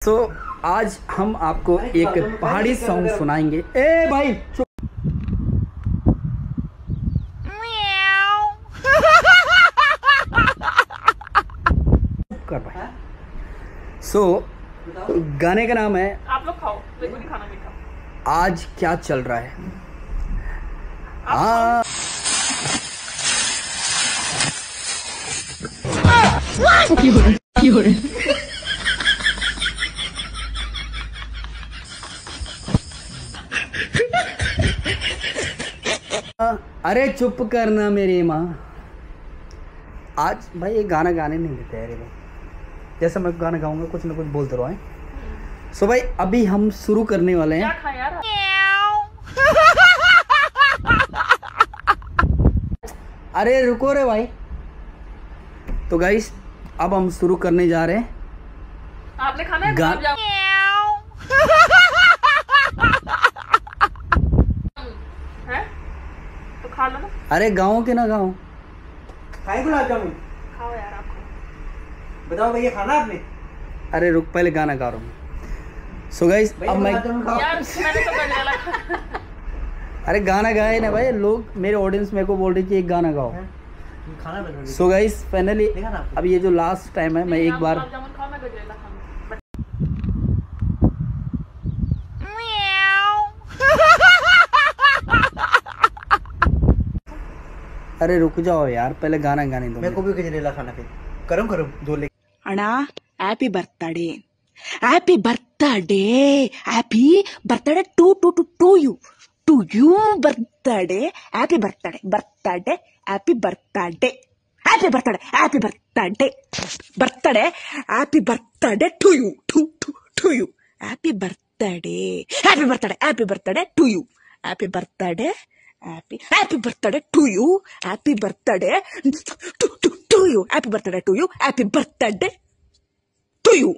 तो आज हम आपको एक पहाड़ी सॉन्ग सुनाएंगे। ए भाई चुप कर भाई। सो गाने का नाम है आप लोग खाओ, मेरे को नहीं खाना मीठा। आज क्या चल रहा है। अरे चुप करना मेरी माँ। आज भाई ये गाना गाने नहीं देते अरे भाई, जैसे मैं गाना गाऊंगा कुछ ना कुछ बोलते रहो। सो भाई अभी हम शुरू करने वाले हैं। क्या खाया यार? अरे रुको रे भाई। तो गाइस अब हम शुरू करने जा रहे हैं। आपने खाना है गुलाब जामुन? है तो खा लो ना। अरे गाँव के ना गाँव खाए गुलाब जामुन? खाओ यार, आप खाओ। बताओ भैया, खाना आपने? अरे रुक, पहले गाना गा रहा हूँ। सो गाइस अब मैं यार मैंने तो गजरेला खाया। अरे गाना गाए ना भाई, लोग मेरे ऑडियंस मेरे को बोल रही थी एक गाना गाओ। खाना बना सो गाइस फाइनली अब ये जो लास्ट टाइम है, मैं एक बार गुलाब जामुन खाओ, मैं गजरेला खाऊंगा। अरे रुक जाओ यार, पहले गाना गाने दो। मेरे को भी गजरेला खाना फिर। करूँ दो ले। ಅಣ್ಣ happy birthday, happy birthday, happy birthday to you birthday, happy birthday, birthday, happy birthday, happy birthday, happy birthday, birthday, happy birthday to you, happy birthday, happy birthday, happy birthday to you, happy birthday, happy birthday to you, happy birthday to you, happy birthday to you, happy birthday to you.